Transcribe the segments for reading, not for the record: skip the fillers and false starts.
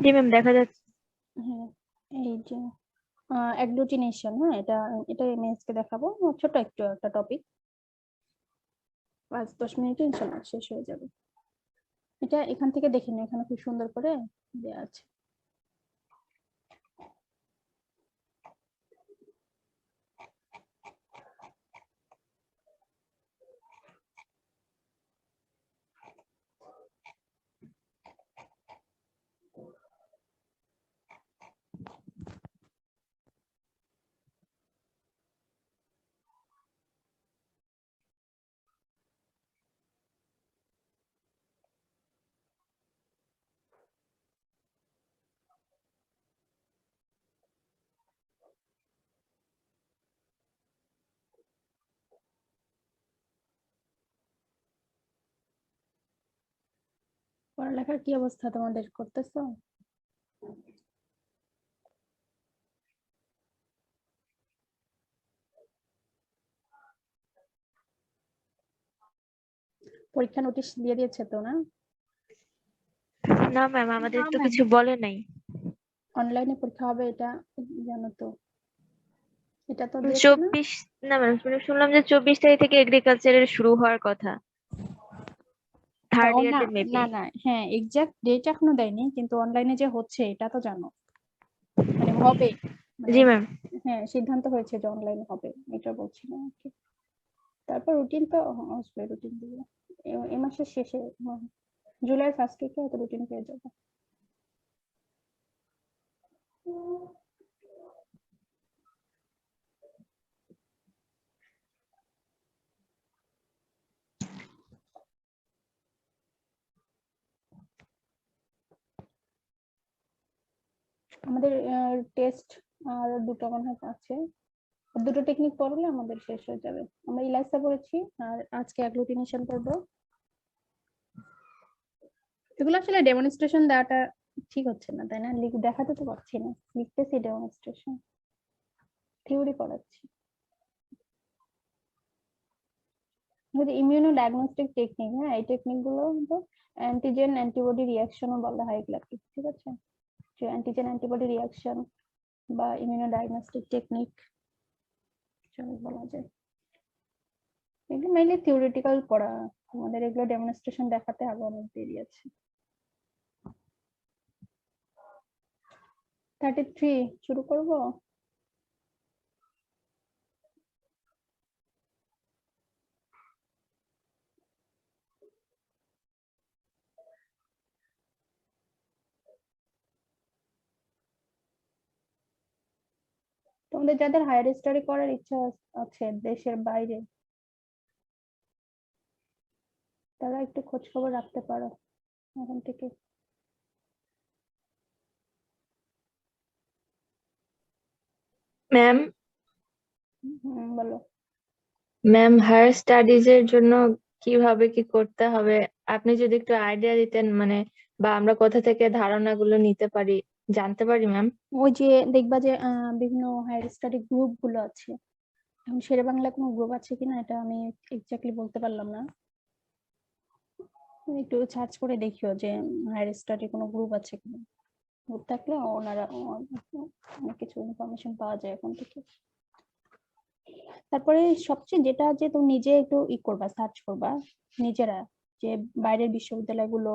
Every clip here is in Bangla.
জি ম্যাম, দেখা যাচ্ছে। হ্যাঁ, এই যে অ্যাগ্লুটিনেশন, হ্যাঁ এটা এমএএস কে দেখাবো, ছোট একটু একটা টপিক, 5-10 মিনিটে ইনশাআল্লাহ শেষ হয়ে যাবে। এটা এখান থেকে দেখে নিন, এখানে খুব সুন্দর করে দেওয়া আছে। পড়ালেখার কি অবস্থা তোমাদের, করতেছো? পরীক্ষা নোটিশ দিয়ে দিয়েছে তো না? না ম্যাম, আমাদের তো কিছু বলে নাই। অনলাইনে পরীক্ষা হবে এটা জানো তো? এটা তো দিয়েছে না? 24, না ম্যাম, শুনলাম যে 24 তারিখ থেকে এগ্রিকালচারের শুরু হওয়ার কথা, থার্ড না ইয়ারদের মেবি। না না, হ্যাঁ এক্সাক্ট ডেট এখনো দেয়নি, কিন্তু অনলাইনে যে হচ্ছে এটা তো জানো, মানে হবে, মানে জি ম্যাম। হ্যাঁ সিদ্ধান্ত হয়েছে যে অনলাইনে হবে, এটা বলছিলাম আর কি। তারপর রুটিন তো আসবে, রুটিন দিয়ে এই মাসের শেষে, জুলাইয়ের ফার্স্ট উইকে হয়তো রুটিন পেয়ে যাবে। আমাদের টেস্ট আর দুটো মনে হয় আছে, দুটো টেকনিক পড়লে আমাদের শেষ হয়ে যাবে। আমরা ইলাইসা পড়েছি, আর আজকে অ্যাগ্লুটিনেশন পড়বো। এগুলো আসলে ডেমনস্ট্রেশন দেওয়াটা ঠিক হচ্ছে না, তাই না? দেখাতে তো পারছি না, লিখতেছি ডেমনস্ট্রেশন, থিওরি পড়াচ্ছি। ইমিউনো ডায়াগনস্টিক টেকনিক, হ্যাঁ এই টেকনিক গুলো কিন্তু অ্যান্টিজেন অ্যান্টিবডি রিয়াকশনও বলা হয় এগুলাকে, ঠিক আছে? যে অ্যান্টিজেন অ্যান্টিবডি রিয়াকশন বা ইমিউনো ডায়াগনস্টিক টেকনিক বলা যায়। এগুলো মেইনলি থিওরিটিক্যাল পড়া, আমাদের এগুলো ডেমনস্ট্রেশন দেখাতে আগে অনেক দেরি আছে। 33 শুরু করব। তোমাদের যাদের হায়ার স্টাডি করার ইচ্ছা আছে দেশের বাইরে, তারা একটু খোঁজ খবর রাখতে পারো এখন থেকে। ম্যাম, বলো। হায়ার স্টাডিজ এর জন্য কিভাবে কি করতে হবে, আপনি যদি একটু আইডিয়া দিতেন, মানে বা আমরা কোথা থেকে ধারণাগুলো নিতে পারি, জানতে পারি ম্যাম। ওই যে দেখবা যে বিভিন্ন হায়ার স্টাডি গ্রুপ গুলো আছে, এখন শেরে বাংলা কোনো গ্রুপ আছে কিনা এটা আমি এক্স্যাক্টলি বলতে পারলাম না, একটু সার্চ করে দেখিও যে হায়ার স্টাডি কোনো গ্রুপ আছে কিনা। গ্রুপ থাকলে ওনারা অনেক কিছু ইনফরমেশন পাওয়া যায় এখন থেকে। তারপরে সবচেয়ে যেটা, যে তুমি নিজে একটু করবা, সার্চ করবা নিজেরা, যে বাইরের বিশ্ববিদ্যালয়গুলো,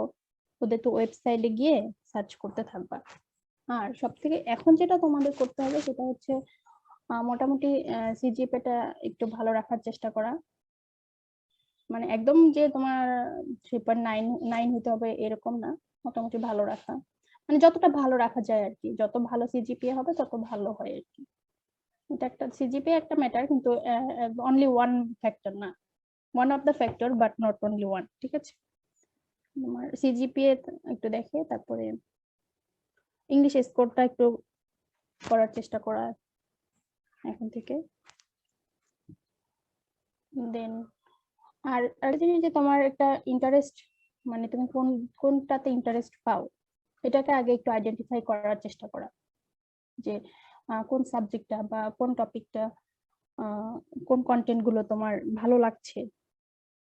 ওদের তো ওয়েবসাইটে গিয়ে সার্চ করতে থাকবা। আর সব থেকে এখন যেটা তোমাদের করতে হবে সেটা হচ্ছে মোটামুটি সিজিপিএটা একটু ভালো রাখার চেষ্টা করা, মানে একদম যে তোমার 3.9 হতে হবে এরকম না, মোটামুটি ভালো রাখা, মানে যতটা ভালো রাখা যায় আর কি, যত ভালো সিজিপিএ হবে তত ভালো হয় আর কি। এটা একটা সিজিপিএ একটা ম্যাটার, কিন্তু অনলি ওয়ান ফ্যাক্টর না, one of the factor but not only one, ঠিক আছে? তোমার সিজিপিএ একটু দেখে তারপরে ইংলিশ স্কোরটা একটু করার চেষ্টা করা এখন থেকে। দেন আর আর জিনিস, যে তোমার একটা ইন্টারেস্ট, মানে তুমি কোনটাতে ইন্টারেস্ট পাও, এটাকে আগে একটু আইডেন্টিফাই করার চেষ্টা করা, যে কোন সাবজেক্টটা বা কোন টপিকটা, কোন কন্টেন্ট গুলো তোমার ভালো লাগছে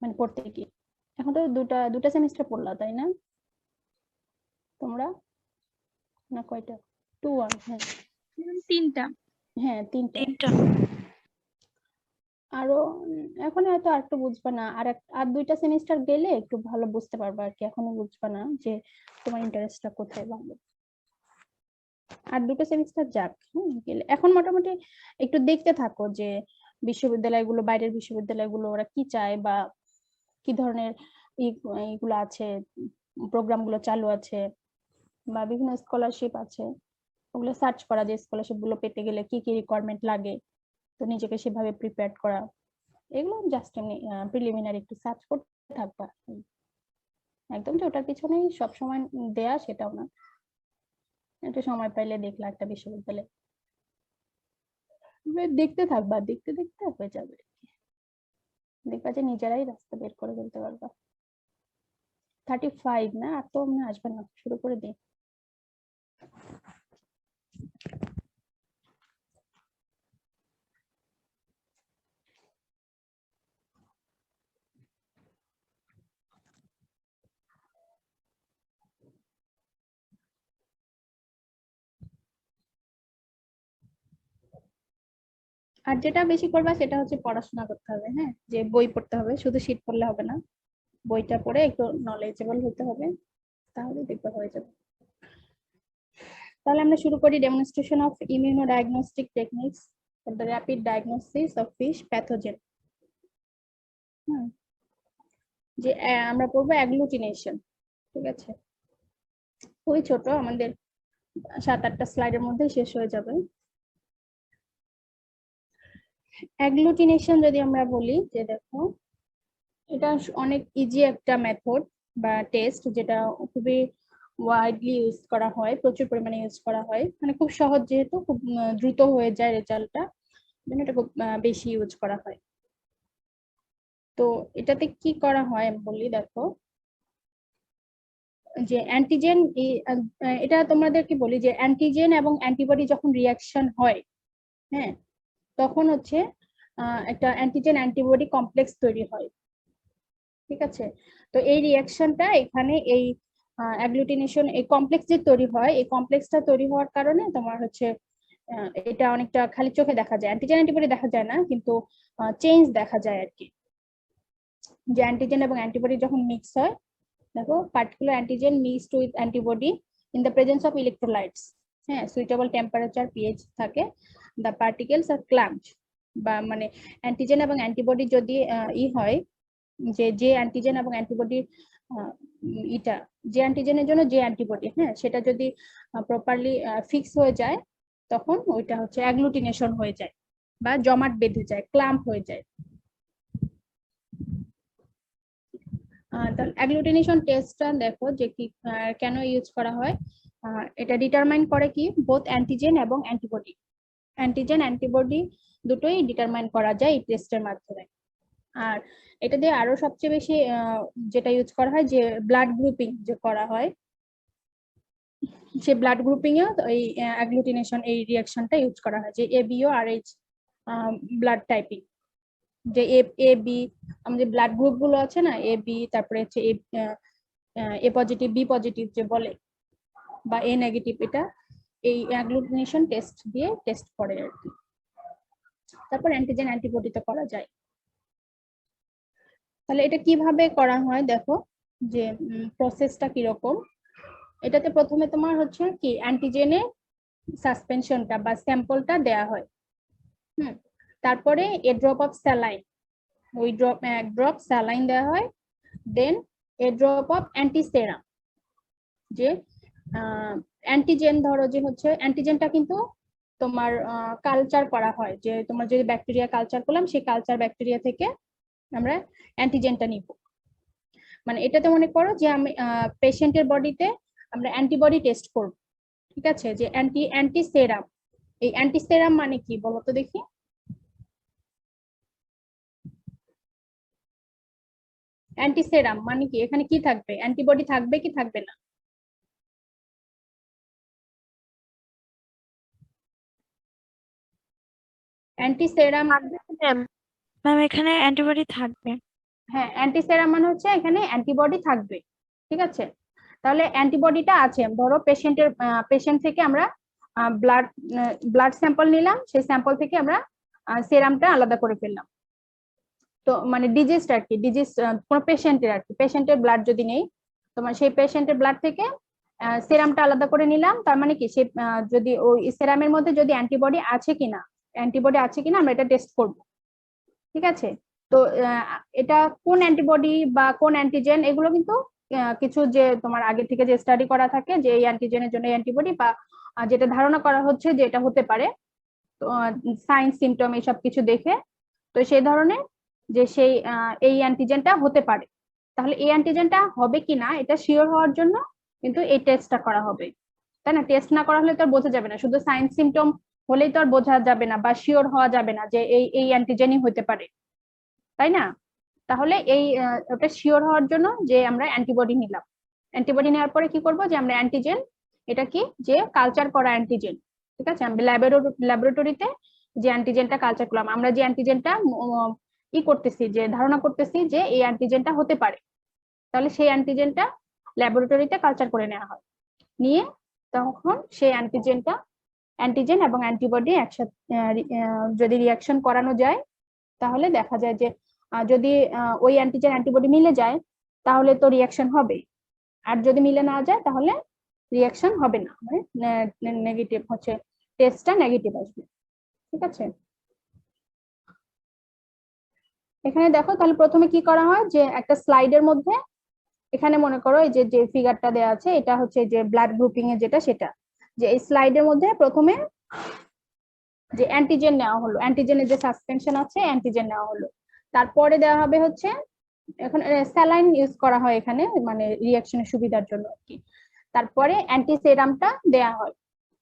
মানে পড়তে গিয়ে। এখন তো দুটা সেমিস্টার পড়লা তাই না তোমরা? না কয়টা? 2 1 হ্যাঁ। তিনটা হ্যাঁ 3টা। তিনটা আরো এখন হয়তো আর একটু বুঝবা না, আর 2টা সেমিস্টার গেলে একটু ভালো বুঝতে পারবা আর কি, এখনো বুঝবা না যে তোমার ইন্টারেস্টটা কোথায় ভালো। আর 2টা সেমিস্টার যাক, গেলে এখন মোটামুটি একটু দেখতে থাকো যে বিশ্ববিদ্যালয়গুলো, বাইরের বিশ্ববিদ্যালয়গুলো ওরা কি চায় বা কি ধরনের এইগুলো আছে, প্রোগ্রামগুলো চালু আছে বা বিভিন্ন স্কলারশিপ আছে, ওগুলো সার্চ করা, যে স্কলারশিপ গুলো পেতে গেলে কি কি রিকোয়ারমেন্ট লাগে, তো নিজেকে সেভাবে প্রিপেয়ার করা, এগুলো জাস্ট এমনি প্রিলিমিনারি একটু সার্চ করতে থাকবা। একদম যে ওটার পিছনেই সবসময় দেয়া সেটাও না, একটু সময় পাইলে দেখলা একটা বিশ্ববিদ্যালয়, দেখতে থাকবা, দেখতে দেখতে হয়ে যাবে, দেখবা যে নিজেরাই রাস্তা বের করে ফেলতে পারবা। 35 না, আর তো মনে হয় আসবে না, শুরু করে দিই। আর যেটা বেশি করবা সেটা হচ্ছে পড়াশোনা করতে হবে, হ্যাঁ, যে বই পড়তে হবে, শুধু শীট পড়লে হবে না, বইটা পড়ে একটু নলেজেবল হতে হবে, তাহলে দেখবা হয়ে যাবে। তাহলে আমরা শুরু করি। Demonstration of immunodiagnostic techniques for the rapid diagnosis of fish pathogen. যে আমরা পড়বো অ্যাগ্লুটিনেশন, ঠিক আছে, খুবই ছোট, আমাদের 7-8টা স্লাইডের মধ্যে শেষ হয়ে যাবে। অ্যাগ্লুটিনেশন যদি আমরা বলি, যে দেখো এটা অনেক ইজি একটা মেথড বা টেস্ট, যেটা খুবই ওয়াইডলি ইউজ করা হয়, প্রচুর পরিমাণে ইউজ করা হয়, মানে খুব সহজ, যেহেতু খুব দ্রুত হয়ে যায় রেজাল্টটা, জন্য এটা খুব বেশি ইউজ করা হয়। তো এটাতে কি করা হয় আমি বলি, দেখো যে অ্যান্টিজেন, এটা তোমাদেরকে বলি যে অ্যান্টিজেন এবং অ্যান্টিবডি যখন রিয়াকশন হয়, হ্যাঁ, তখন হচ্ছে একটা অ্যান্টিজেন অ্যান্টিবডি কমপ্লেক্স তৈরি হয়, ঠিক আছে। তো এই রিয়াকশনটা এখানে এই অ্যাগ্লুটিনেশন, এই কমপ্লেক্স যে তৈরি হয়, এই কমপ্লেক্সটা তৈরি হওয়ার কারণে তোমার হচ্ছে এটা অনেকটা খালি চোখে দেখা যায়, অ্যান্টিজেন অ্যান্টিবডি দেখা যায় না, কিন্তু চেঞ্জ দেখা যায় আর কি, যে অ্যান্টিজেন এবং অ্যান্টিবডি যখন মিক্স হয়, দেখো particular antigen mixed with antibody in the presence of electrolytes, হ্যাঁ, সুইটেবল টেম্পারেচার পিএইচ থাকে, দ্য পার্টিকেলস আর ক্লাম্পড, বা মানে অ্যান্টিজেন এবং অ্যান্টিবডি যদি হয়, যে অ্যান্টিজেন এবং অ্যান্টিবডির এটা, যে অ্যান্টিজেনের জন্য যে অ্যান্টিবডি, হ্যাঁ, সেটা যদি প্রপারলি ফিক্স হয়ে যায়, তখন ওইটা হচ্ছে অ্যাগ্লুটিনেশন হয়ে যায় বা জমাট বেঁধে যায়, ক্লাম্প হয়ে যায়। অ্যাগ্লুটিনেশন টেস্টটা দেখো যে কি কেন ইউজ করা হয়, এটা ডিটারমাইন করে কি বোথ অ্যান্টিজেন এবং অ্যান্টিবডি, অ্যান্টিজেন অ্যান্টিবডি দুটোই ডিটারমাইন করা যায় এই টেস্টের মাধ্যমে। আর এটা দিয়ে আরো সবচেয়ে বেশি যেটা ইউজ করা হয়, যে ব্লাড গ্রুপিং যে করা হয়, সে ব্লাড গ্রুপিং এ এই অ্যাগ্লুটিনেশন এই রিঅ্যাকশনটা ইউজ করা হয়, যে এবিও আর এইচ ব্লাড টাইপিং, যে এ বি, আমাদের ব্লাড গ্রুপ গুলো আছে না, এ বি, তারপরে হচ্ছে এ পজিটিভ বি পজিটিভ যে বলে, বা এ নেগেটিভ, এটা এই অ্যাগ্লুটিনেশন টেস্ট দিয়ে টেস্ট করে আর কি। তারপর অ্যান্টিজেন অ্যান্টিবডিতে করা যায়। তাহলে এটা কিভাবে করা হয় দেখো, যে প্রসেসটা কিরকম। এটাতে প্রথমে তোমার হচ্ছে কি অ্যান্টিজেনের সাসপেনশনটা বা স্যাম্পলটা দেয়া হয়, তারপরে এ ড্রপ অফ স্যালাইন, ওই এক ড্রপ স্যালাইন দেওয়া হয়, দেন এ ড্রপ অফ অ্যান্টিসেরাম, যে অ্যান্টিজেন, ধরো যে হচ্ছে অ্যান্টিজেনটা কিন্তু তোমার কালচার করা হয়, যে তোমার যদি ব্যাকটেরিয়া কালচার করলাম, সেই কালচার ব্যাকটেরিয়া থেকে আমরা অ্যান্টিজেনটা নিব, মানে এটাতে মনে করো যে আমি পেশেন্টের বডিতে আমরা অ্যান্টিবডি টেস্ট করব, ঠিক আছে, যে অ্যান্টিসেরাম, এই অ্যান্টিসেরাম মানে কি বলো তো দেখি, অ্যান্টিসেরাম মানে কি, এখানে কি থাকবে, অ্যান্টিবডি থাকবে কি থাকবে না? অ্যান্টিসেরাম, ম্যাম এখানে অ্যান্টিবডি থাকবে। হ্যাঁ, অ্যান্টিসেরাম মানে হচ্ছে এখানে অ্যান্টিবডি থাকবে, ঠিক আছে। তাহলে অ্যান্টিবডিটা আছে, ধরো পেশেন্ট থেকে আমরা ব্লাড স্যাম্পল নিলাম, সেই স্যাম্পল থেকে আমরা সেরামটা আলাদা করে ফেললাম। তো মানে ডিজিজটা আর কি, ডিজিজ কোন পেশেন্টের আর কি, পেশেন্টের ব্লাড যদি নেই, তোমার সেই পেশেন্টের ব্লাড থেকে সেরামটা আলাদা করে নিলাম। তার মানে কি, সে যদি ওই সেরামের মধ্যে যদি অ্যান্টিবডি আছে কিনা আমরা এটা টেস্ট করব। ঠিক আছে, তো এটা কোন অ্যান্টিবডি বা কোন অ্যান্টিজেন, এগুলো কিন্তু কিছু যে তোমার আগে থেকে যে স্টাডি করা থাকে যে এই অ্যান্টিজেনের জন্য অ্যান্টিবডি, বা যেটা ধারণা করা হচ্ছে যে এটা হতে পারে, সাইন সিমটম এইসব কিছু দেখে, তো সেই ধরনের যে সেই এই অ্যান্টিজেনটা হতে পারে। তাহলে এই অ্যান্টিজেনটা হবে কিনা এটা শিওর হওয়ার জন্য কিন্তু এই টেস্টটা করা হবে, তাই না? টেস্ট না করা হলে তো আর বোঝা যাবে না, শুধু সাইন সিমটম হলেই তো আর বোঝা যাবে না বা শিওর হওয়া যাবে না যে এই অ্যান্টিজেনই হতে পারে, তাই না? তাহলে ওটা শিওর হওয়ার জন্য যে আমরা অ্যান্টিবডি নিলাম, অ্যান্টিবডি নেওয়ার পরে কি করব, যে আমরা অ্যান্টিজেন, এটা কি, যে কালচার করা অ্যান্টিজেন, ঠিক আছে, আমরা ল্যাবরেটরিতে যে অ্যান্টিজেনটা কালচার করলাম, আমরা যে অ্যান্টিজেনটা করতেছি, যে ধারণা করতেছি যে এই অ্যান্টিজেনটা হতে পারে, তাহলে সেই অ্যান্টিজেনটা ল্যাবরেটরিতে কালচার করে নেওয়া হয়, নিয়ে তখন সেই অ্যান্টিজেন এবং অ্যান্টিবডি একসাথে যদি রিয়াকশন করানো যায়, তাহলে দেখা যায় যে যদি ওই অ্যান্টিজেন অ্যান্টিবডি মিলে যায় তাহলে তো রিয়াকশন হবে, আর যদি মিলে না যায় তাহলে রিয়াকশন হবে না, মানে নেগেটিভ হচ্ছে, টেস্টটা নেগেটিভ আসবে। ঠিক আছে, এখানে দেখো তাহলে প্রথমে কি করা হয়, যে একটা স্লাইডের মধ্যে, এখানে মনে করো এই যে ফিগারটা দেওয়া আছে, এটা হচ্ছে যে ব্লাড গ্রুপিং এর যেটা, সেটা যে এই স্লাইডের মধ্যে প্রথমে যে অ্যান্টিজেন নেওয়া হলো, অ্যান্টিজেনের যে সাসপেনশন আছে অ্যান্টিজেন নেওয়া হলো, তারপরে দেওয়া হবে হচ্ছে, এখন স্যালাইন ইউজ করা হয় এখানে, মানে রিঅ্যাকশনের সুবিধার জন্য আর কি। তারপরে অ্যান্টিসেরামটা দেয়া হয়।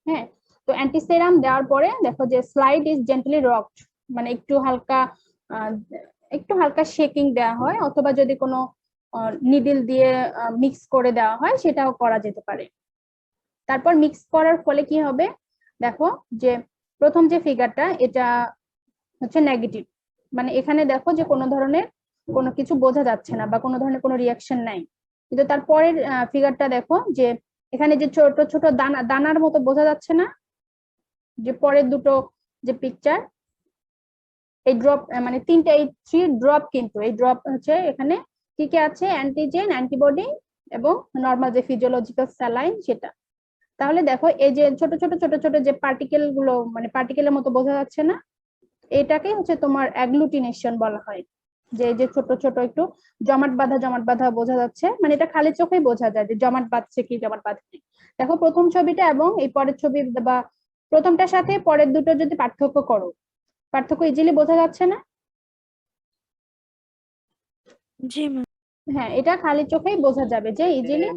হ্যাঁ, তো অ্যান্টিসেরাম দেওয়ার পরে দেখো যে স্লাইড ইজ জেন্টলি রকড, মানে একটু হালকা শেকিং দেওয়া হয়, অথবা যদি কোনো নিডল দিয়ে মিক্স করে দেওয়া হয় সেটাও করা যেতে পারে। তারপর মিক্স করার ফলে কি হবে, দেখো যে প্রথম যে ফিগারটা এটা হচ্ছে নেগেটিভ, মানে এখানে দেখো যে কোনো ধরনের কোনো কিছু বোঝা যাচ্ছে না বা কোনো ধরনের কোনো রিয়াকশন নাই। কিন্তু তারপরের ফিগারটা দেখো যে এখানে যে ছোট ছোট দানার মতো বোঝা যাচ্ছে না, যে পরের দুটো যে পিকচার, এই ড্রপ মানে তিনটা, এই 3 ড্রপ, কিন্তু এই ড্রপ হচ্ছে এখানে কি কি আছে, অ্যান্টিজেন, অ্যান্টিবডি এবং নর্মাল যে ফিজিওলজিক্যাল স্যালাইন সেটা। তাহলে দেখো এই যে ছোট ছোট ছোট ছোট যে পার্টিকেল গুলো, মানে পার্টিকেলের মতো বোঝা যাচ্ছে না, এটাকে হচ্ছে তোমার অ্যাগ্লুটিনেশন বলা হয়, যে যে ছোট ছোট একটু জমাট বাঁধা বোঝা যাচ্ছে, মানে এটা খালি চোখেই বোঝা যায় যে জমাট বাঁধছে কি জমাট বাঁধছে। দেখো প্রথম ছবিটা এবং এই পরের ছবি, বা প্রথমটার সাথে পরের দুটো যদি পার্থক্য করো, পার্থক্য ইজিলি বোঝা যাচ্ছে না? জি ম্যাম। হ্যাঁ, এটা খালি চোখেই বোঝা যাবে যে ইজিলি,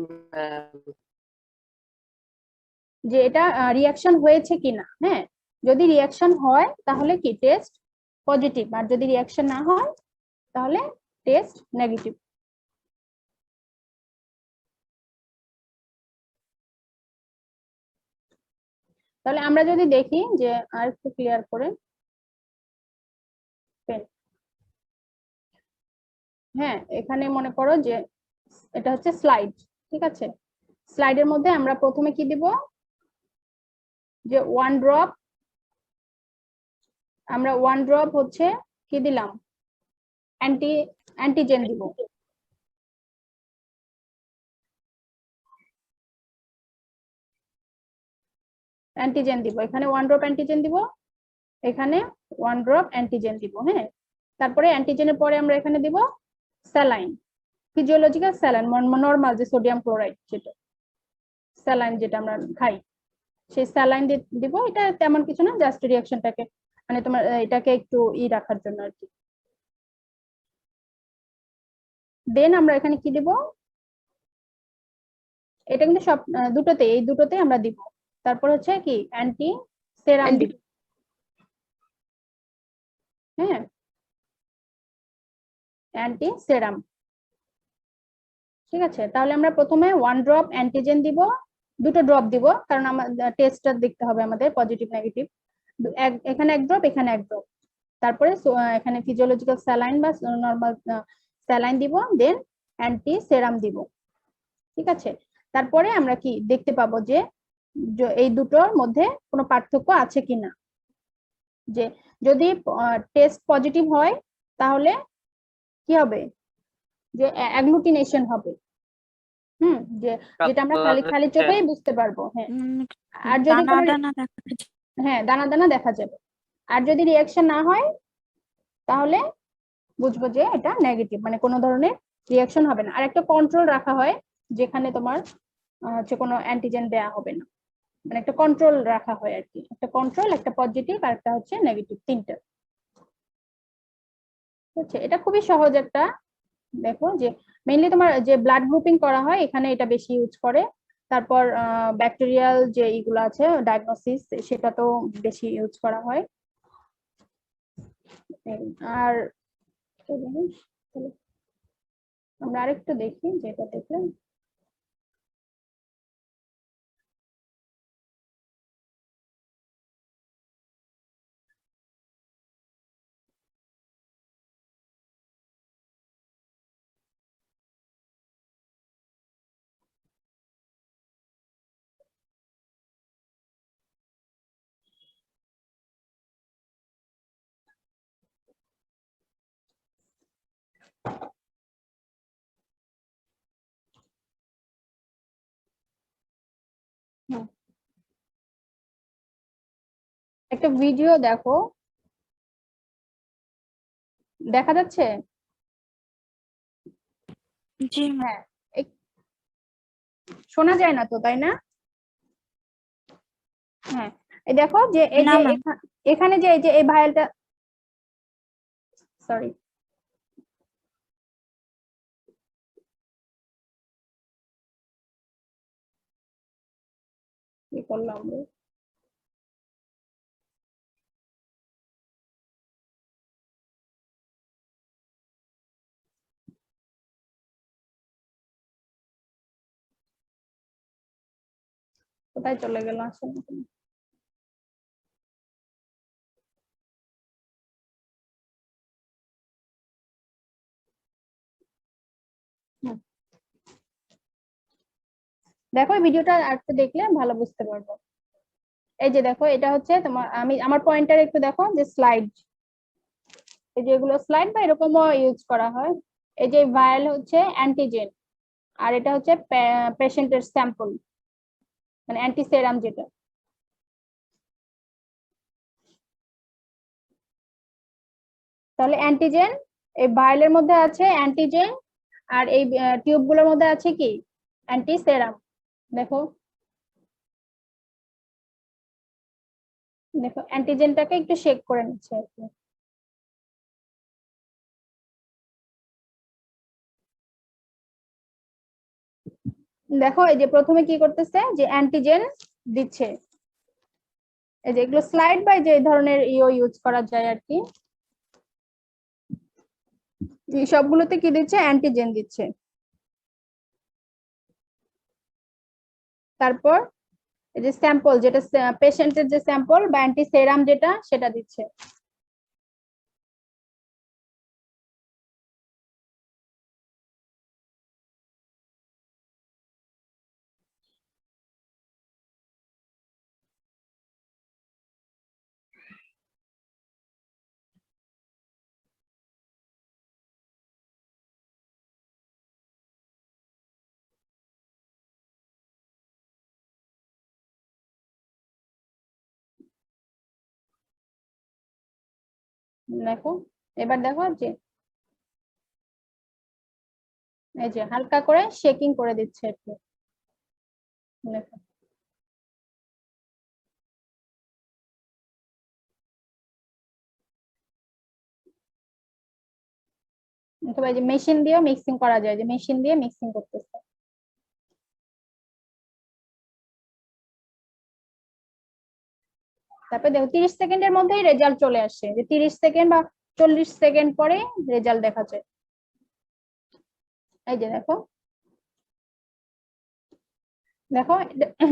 যে এটা রিয়াকশন হয়েছে কিনা। হ্যাঁ, যদি রিয়াকশন হয় তাহলে কি টেস্ট পজিটিভ, আর যদি রিয়াকশন না হয় তাহলে টেস্ট নেগেটিভ। তাহলে আমরা যদি দেখি যে আর একটু ক্লিয়ার করে, হ্যাঁ এখানে মনে করো যে এটা হচ্ছে স্লাইড, ঠিক আছে, স্লাইডের মধ্যে আমরা প্রথমে কি দিব, যে ওয়ান ড্রপ হচ্ছে কি দিলাম, অ্যান্টিজেন দিব, এখানে ওয়ান ড্রপ অ্যান্টিজেন দিব, এখানে ওয়ান ড্রপ অ্যান্টিজেন দিব। হ্যাঁ, তারপরে অ্যান্টিজেনের পরে আমরা এখানে দিব স্যালাইন, ফিজিওলজিক্যাল স্যালাইন, নর্মাল যে সোডিয়াম ক্লোরাইড, যেটা স্যালাইন যেটা আমরা খাই, সেই স্যালাইন দিব। এটা তেমন কিছু না, জাস্ট রিঅ্যাকশনটাকে, মানে তোমার এটাকে একটু রাখার জন্য আর কি। দেন আমরা এখানে কি দিব, এটা কিন্তু সব এই দুটোতে আমরা দিব। তারপর হচ্ছে কি অ্যান্টি সেরাম দিব। হ্যাঁ, অ্যান্টি সেরাম, ঠিক আছে। তাহলে আমরা প্রথমে ওয়ান ড্রপ অ্যান্টিজেন দিব, দুটো ড্রপ দিব, কারণ আমাদের টেস্টটা দেখতে হবে আমাদের পজিটিভ নেগেটিভ। এখানে এক ড্রপ, এখানে এক ড্রপ, তারপরে এখানে ফিজিওলজিক্যাল স্যালাইন বা নর্মাল স্যালাইন দিব, দেন অ্যান্টি সেরাম দিব। ঠিক আছে, তারপরে আমরা কি দেখতে পাবো যে এই দুটোর মধ্যে কোনো পার্থক্য আছে কিনা। যে যদি টেস্ট পজিটিভ হয় তাহলে কি হবে, যে অ্যাগ্লুটিনেশন হবে। যে যেটা আমরা খালি খালি চোখেই বুঝতে পারবো। হ্যাঁ, আর যদি দানা কোনো দানা দেখা যাচ্ছে। হ্যাঁ দানা দানা দেখা যাবে। আর যদি রিয়াকশন না হয় তাহলে বুঝবো যে এটা নেগেটিভ, মানে কোনো ধরনের রিয়াকশন হবে না। আর একটা কন্ট্রোল রাখা হয় যেখানে তোমার হচ্ছে কোনো অ্যান্টিজেন দেয়া হবে না, মানে একটা কন্ট্রোল রাখা হয় আর কি। একটা কন্ট্রোল, একটা পজিটিভ আর একটা হচ্ছে নেগেটিভ, তিনটা। বুঝছে? এটা খুবই সহজ একটা, দেখো যে মেইনলি তোমার যে ব্লাড গ্রুপিং করা হয় এখানে এটা বেশি ইউজ করে। তারপর ব্যাকটেরিয়াল যে এইগুলো আছে ডায়াগনোসিস, সেটা তো বেশি ইউজ করা হয়। আর আমরা আরেকটু দেখি যেটা দেখলেন। একটা ভিডিও দেখো, দেখা যাচ্ছে? জি হ্যাঁ, শোনা যায় না তো, তাই না? হ্যাঁ, এই দেখো যে এই না যে ম্যাম। এখানে যে এই যে এই ভাইলটা, সরি কি করলাম রে? কোথায় চলে গেল আসলে? দেখো এই ভিডিওটা আরেকটু দেখলে ভালো বুঝতে পারবো। এই যে দেখো এটা হচ্ছে তোমার, আমি আমার পয়েন্টার একটু দেখো যে স্লাইড, এই যে এগুলো স্লাইড বা এরকমও ইউজ করা হয়। এই যে ভায়াল হচ্ছে অ্যান্টিজেন, আর এটা হচ্ছে পেশেন্টের স্যাম্পল, মানে অ্যান্টিসেরাম যেটা। তাহলে অ্যান্টিজেন, এই ভায়ালের মধ্যে আছে অ্যান্টিজেন, আর এই টিউব গুলোর মধ্যে আছে কি অ্যান্টিসেরাম। দেখো দেখো অ্যান্টিজেনটাকে একটু শেক করে নিচ্ছে আর কি। দেখো এই যে প্রথমে কি করতেছে, যে অ্যান্টিজেন দিচ্ছে। এই যে এগুলো স্লাইড বাই যে ধরনের ইউজ করা যায় আর কি, এই সবগুলোতে কি দিচ্ছে, অ্যান্টিজেন দিচ্ছে। তারপর এই যে স্যাম্পল, যেটা পেশেন্টের যে স্যাম্পল বা অ্যান্টিসেরাম যেটা, সেটা দিচ্ছে। দেখো এবার দেখো যে এই যে হালকা করে শেকিং করে দিচ্ছে একটু। দেখো অথবা এই যে মেশিন দিয়েও মিক্সিং করা যায়, যে মেশিন দিয়ে মিক্সিং করতেছে। তারপরে দেখো 30 সেকেন্ডের মধ্যেই রেজাল্ট চলে আসে, যে 30 সেকেন্ড বা 40 সেকেন্ড পরে রেজাল্ট দেখা যায়। এই যে দেখো, দেখো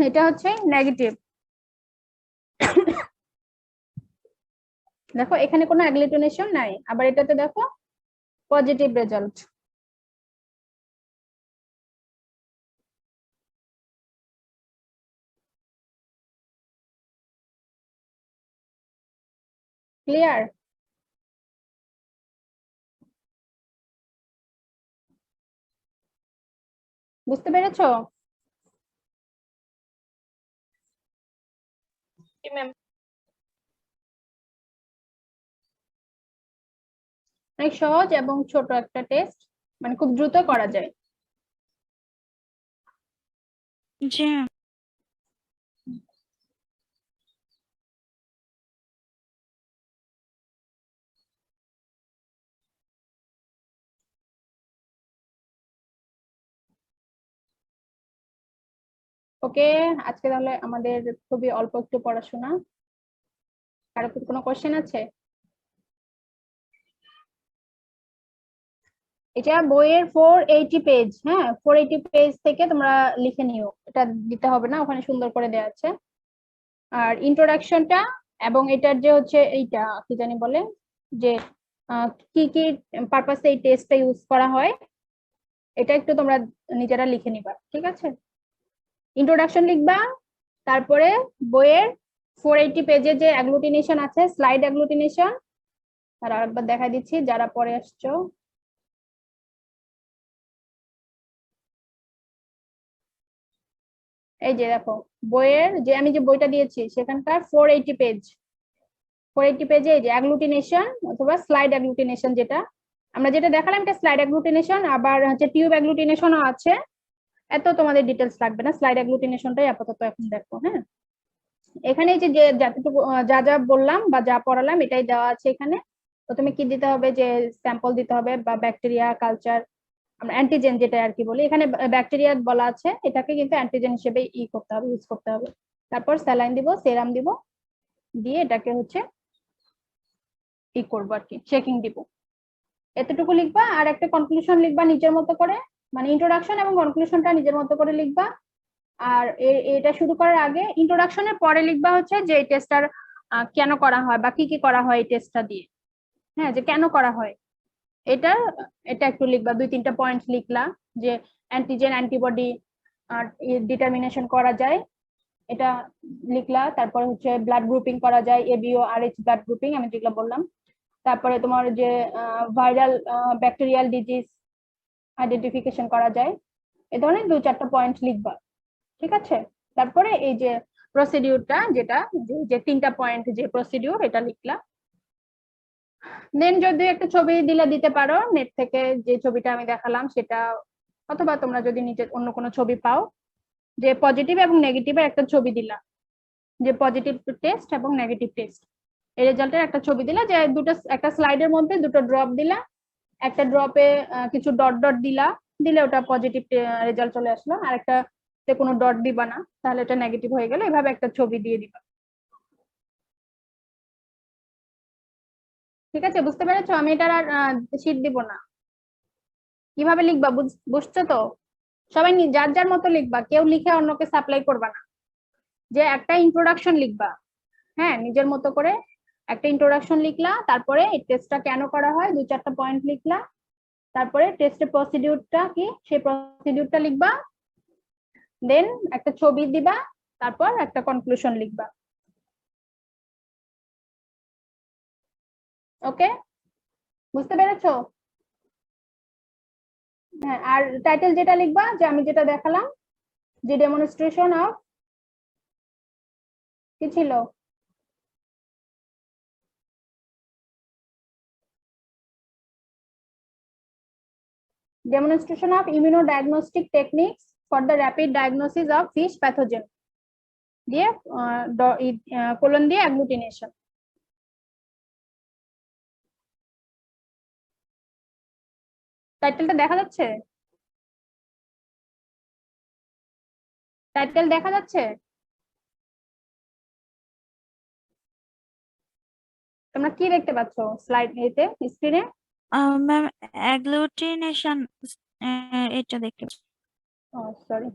এটা হচ্ছে নেগেটিভ। দেখো এখানে কোনো অ্যাগ্লুটিনেশন নাই, আবার এটাতে দেখো পজিটিভ রেজাল্ট। ক্লিয়ার? বুঝতে পেরেছো? জি ম্যাম। অনেক সহজ এবং ছোট একটা টেস্ট, মানে খুব দ্রুত করা যায়। জি ম্যাম। ওকে, আজকে তাহলে আমাদের খুবই অল্প একটু পড়াশোনা। কারো কি কোনো কোশ্চেন আছে? এটা বইয়ের 480 পেজ, হ্যাঁ 480 পেজ থেকে তোমরা লিখে নিও, এটা দিতে হবে না, ওখানে সুন্দর করে দেওয়া আছে। আর ইন্ট্রোডাকশনটা এবং এটার যে হচ্ছে এইটা কি জানি বলে যে কি কি পারপাসে এই টেস্টটা ইউজ করা হয়, এটা একটু তোমরা নিজেরা লিখে নিবা, ঠিক আছে? ইন্ট্রোডাকশন লিখবা, তারপরে বইয়ের 480 পেজে যে অ্যাগ্লুটিনেশন আছে, স্লাইড অ্যাগ্লুটিনেশন, আর আরেকবার দেখা দিচ্ছি যারা পরে আসছো। এই যে দেখো বইয়ের যে আমি যে বইটা দিয়েছি সেখানকার 480 পেজ, 480 পেজে এই যে অ্যাগ্লুটিনেশন অথবা স্লাইড অ্যাগ্লুটিনেশন, যেটা আমরা যেটা দেখালাম এটা স্লাইড অ্যাগ্লুটিনেশন, আবার হচ্ছে টিউব অ্যাগ্লুটিনেশনও আছে। এত তোমাদের ডিটেলস লাগবে না, স্লাইড অ্যাগ্লুটিনেশনটাই আপাতত এখন দেখো। হ্যাঁ, এখানে যে যে যতটুকু যা যা বললাম বা যা পড়ালাম এটাই দেওয়া আছে এখানে। প্রথমে কি দিতে হবে, যে স্যাম্পল দিতে হবে বা ব্যাকটেরিয়া কালচার, আমরা অ্যান্টিজেন যেটা আর কি বলি, এখানে ব্যাকটেরিয়া বলা আছে, এটাকে কিন্তু অ্যান্টিজেন হিসেবে করতে হবে, ইউজ করতে হবে। তারপর স্যালাইন দিব, সেরাম দিব, দিয়ে এটাকে হচ্ছে করবো আর কি, চেকিং দিব। এতটুকু লিখবা, আর একটা কনক্লুশন লিখবা নিজের মতো করে, মানে ইন্ট্রোডাকশন এবং কনক্লুশনটা নিজের মতো করে লিখবা। আর এটা শুরু করার আগে ইন্ট্রোডাকশনের পরে লিখবা হচ্ছে যে এই টেস্টটার কেন করা হয় বা কি কি করা হয় এই টেস্টটা দিয়ে, হ্যাঁ যে কেন করা হয় এটা এটা একটু লিখবা, 2-3টা পয়েন্ট লিখলা, যে অ্যান্টিজেন অ্যান্টিবডি ডিটারমিনেশন করা যায় এটা লিখলা। তারপরে হচ্ছে ব্লাড গ্রুপিং করা যায়, এবিও আর এইচ ব্লাড গ্রুপিং আমি যেগুলো বললাম। তারপরে তোমার যে ভাইরাল ব্যাকটেরিয়াল ডিজিজ আইডেন্টিফিকেশন করা যায়, এ ধরনের 2-4টা পয়েন্ট লিখবা, ঠিক আছে? তারপরে এই যে প্রসিডিউরটা, যেটা যে 3টা পয়েন্ট যে প্রসিডিউর, এটা লিখলা। দেন যদি একটা ছবি দিলে দিতে পারো নেট থেকে, যে ছবিটা আমি দেখালাম সেটা, অথবা তোমরা যদি নিজের অন্য কোনো ছবি পাও, যে পজিটিভ এবং নেগেটিভের একটা ছবি দিলা, যে পজিটিভ টেস্ট এবং নেগেটিভ টেস্ট এই রেজাল্টের একটা ছবি দিলা, যে দুটো একটা স্লাইডের মধ্যে দুটো ড্রপ দিলা, একটা ড্রপে কিছু ডট ডট দিলা, দিলে ওটা পজিটিভ রেজাল্ট চলে আসলো, আর একটা কোনো ডট দিবা না, তাহলে এটা নেগেটিভ হয়ে গেল, এভাবে একটা ছবি দিয়ে দিবা, ঠিক আছে? বুঝতে পেরেছো? আমি এটার আর শীট দিব না। কিভাবে লিখবা বুঝছো তো? সবাই যার যার মতো লিখবা, কেউ লিখে অন্যকে সাপ্লাই করবা না। যে একটা ইন্ট্রোডাকশন লিখবা, হ্যাঁ নিজের মতো করে একটা ইন্ট্রোডাকশন লিখলা, তারপরে এই টেস্টটা কেন করা হয় 2-4টা পয়েন্ট লিখলা, তারপরে টেস্টের প্রসিডিউরটা কি সেই প্রসিডিউরটা লিখবা, দেন একটা ছবি দিবা, তারপর একটা কনক্লুশন লিখবা। ওকে, বুঝতে পেরেছো? হ্যাঁ, আর টাইটেল যেটা লিখবা, যে আমি যেটা দেখালাম, যে ডেমনস্ট্রেশন অফ কি ছিল, demonstration of immunodiagnostic techniques for the rapid diagnosis of fish pathogen দিয়ে কোলন দিয়ে অ্যাগ্লুটিনেশন। টাইটেলটা দেখা যাচ্ছে? টাইটেল দেখা যাচ্ছে? তোমরা কি দেখতে পাচ্ছ স্লাইড এতে, স্ক্রিনে? ম্যাম অ্যাগ্লুটিনেশন এটা দেখতে পাচ্ছি। ও সরি,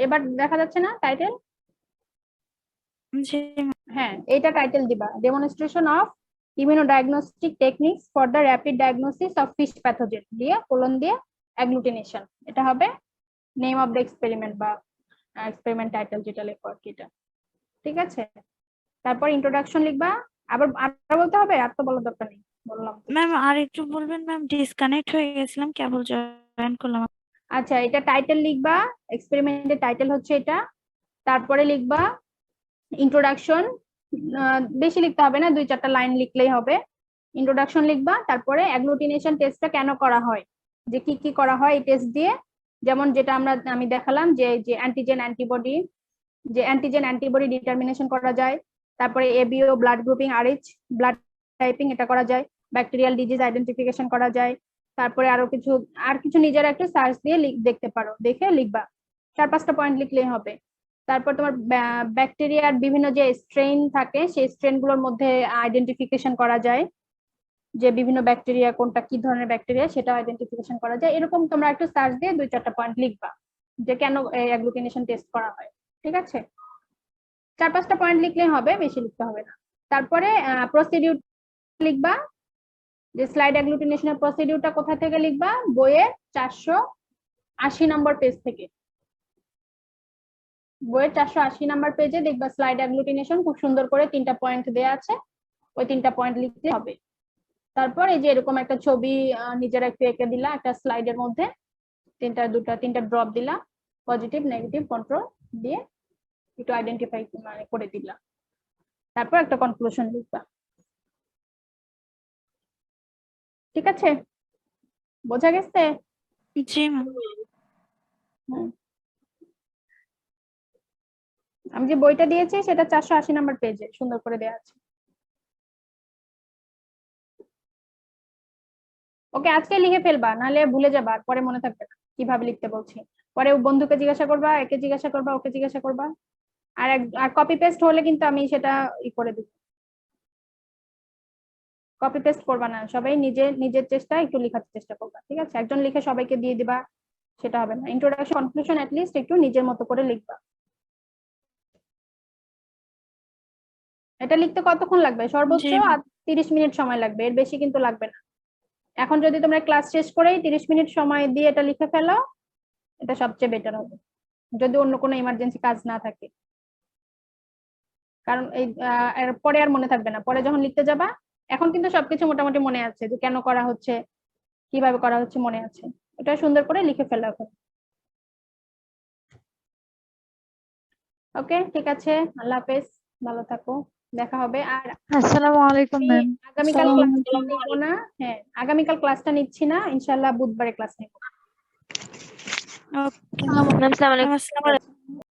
এবার দেখা যাচ্ছে না টাইটেল? জি হ্যাঁ, এইটা টাইটেল দিবা, demonstration of immunodiagnostic techniques for the rapid diagnosis of fish pathogen দিয়ে কোলন দিয়ে অ্যাগ্লুটিনেশন, এটা হবে নেম অফ দ্য এক্সপেরিমেন্ট বা এক্সপেরিমেন্ট টাইটেল যেটা লেখো আর কি এটা, ঠিক আছে। তারপর ইন্ট্রোডাকশন লিখবা, আবার বলতে হবে, আর তো বলার দরকার নেই, বললাম তো। ম্যাম আর একটু বলবেন ম্যাম, ডিসকানেক্ট হয়ে গেছিলাম, কেবল জয়েন করলাম। আচ্ছা, এটা টাইটেল লিখবা, এক্সপেরিমেন্টের টাইটেল হচ্ছে এটা। তারপরে লিখবা ইন্ট্রোডাকশন, বেশি লিখতে হবে না, 2-4টা লাইন লিখলেই হবে। ইন্ট্রোডাকশন লিখবা, তারপরে অ্যাগ্লুটিনেশন টেস্টটা কেন করা হয়, যে কি কি করা হয় এই টেস্ট দিয়ে, যেমন যেটা আমি দেখালাম যে যে অ্যান্টিজেন অ্যান্টিবডি ডিটারমিনেশন করা যায়, তারপরে ABO blood grouping, Rh blood typing এটা করা যায়, ব্যাকটেরিয়াল ডিজিজ আইডেন্টিফিকেশন করা যায়, তারপরে আরো কিছু নিজেরা একটু সার্চ দিয়ে দেখতে পারো, দেখে লিখবা, 4-5টা পয়েন্ট লিখলেই হবে। তারপর তোমার ব্যাকটেরিয়ার বিভিন্ন যে স্ট্রেন থাকে সেই স্ট্রেন গুলোর মধ্যে আইডেন্টিফিকেশন করা যায়, যে বিভিন্ন ব্যাকটেরিয়া কোনটা কি ধরনের ব্যাকটেরিয়া সেটা আইডেন্টিফিকেশন করা যায়, এরকম তোমরা একটু সার্চ দিয়ে 2-4টা পয়েন্ট লিখবা যে কেন অ্যাগ্লুটিনেশন টেস্ট করা হয়, ঠিক আছে। 4-5টা পয়েন্ট লিখলেই হবে, বেশি লিখতে হবে না। তারপরে প্রসিডিউর লিখবা, যে স্লাইড অ্যাগ্লুটিনেশনের প্রসিডিউরটা কোথা থেকে লিখবা, বইয়ের 480 নম্বর পেজ থেকে। বইয়ের 480 নাম্বার পেজে দেখবা স্লাইড অ্যাগ্লুটিনেশন খুব সুন্দর করে 3টা পয়েন্ট দেয়া আছে, ওই 3টা পয়েন্ট লিখতে হবে। তারপর এই যে এরকম একটা ছবি নিজেরা একটু এঁকে দিলা একটা স্লাইডের মধ্যে, 3টা ড্রপ দিলা, পজিটিভ নেগেটিভ কন্ট্রোল দিয়ে একটু আইডেন্টিফাই মানে করে দিলা। তারপর একটা কনক্লুশন লিখবা, ঠিক আছে, বোঝা গেছে? জি ম্যাম। আমি যে বইটা দিয়েছি সেটা 480 নাম্বার পেজে সুন্দর করে দেওয়া আছে। ওকে, আজকে লিখে ফেলবা, নাহলে ভুলে যাবা, আর পরে মনে থাকবে না কিভাবে লিখতে বলছি। পরে বন্ধুকে জিজ্ঞাসা করবা, একে জিজ্ঞাসা করবা, ওকে জিজ্ঞাসা করবা, আর কপি পেস্ট হলে কিন্তু আমি সেটা করে দিব। কপি পেস্ট করবা না, সবাই নিজের চেষ্টায় একটু লেখার চেষ্টা করবা, ঠিক আছে। একজন লিখে সবাইকে দিয়ে দিবা সেটা হবে না। ইন্ট্রোডাকশন কনক্লুশন লিস্ট একটু নিজের মতো করে লিখবা। এটা লিখতে কতক্ষণ লাগবে? সর্বোচ্চ 30 মিনিট সময় লাগবে, এর বেশি কিন্তু লাগবে না। এখন যদি তোমরা ক্লাস শেষ করেই 30 মিনিট সময় দিয়ে এটা লিখে ফেলো, এটা সবচেয়ে বেটার হবে, যদি অন্য কোনো ইমার্জেন্সি কাজ না থাকে। কারণ এই পরে আর মনে থাকবে না, পরে যখন লিখতে যাবা। এখন কিন্তু সবকিছু মোটামুটি মনে আছে, যে কেন করা হচ্ছে, কিভাবে করা হচ্ছে মনে আছে, এটা সুন্দর করে লিখে ফেলো এখন। ওকে, ঠিক আছে, আল্লাহ হাফেজ, ভালো থাকো, দেখা হবে। আর আসসালামু আলাইকুম ম্যাম। আগামীকাল ক্লাসটা নিব না, হ্যাঁ আগামীকাল ক্লাসটা নিচ্ছি না, ইনশাআল্লাহ বুধবারে ক্লাস নিব। ওকে ম্যাম আসসালামু আলাইকুম। আসসালামু আলাইকুম।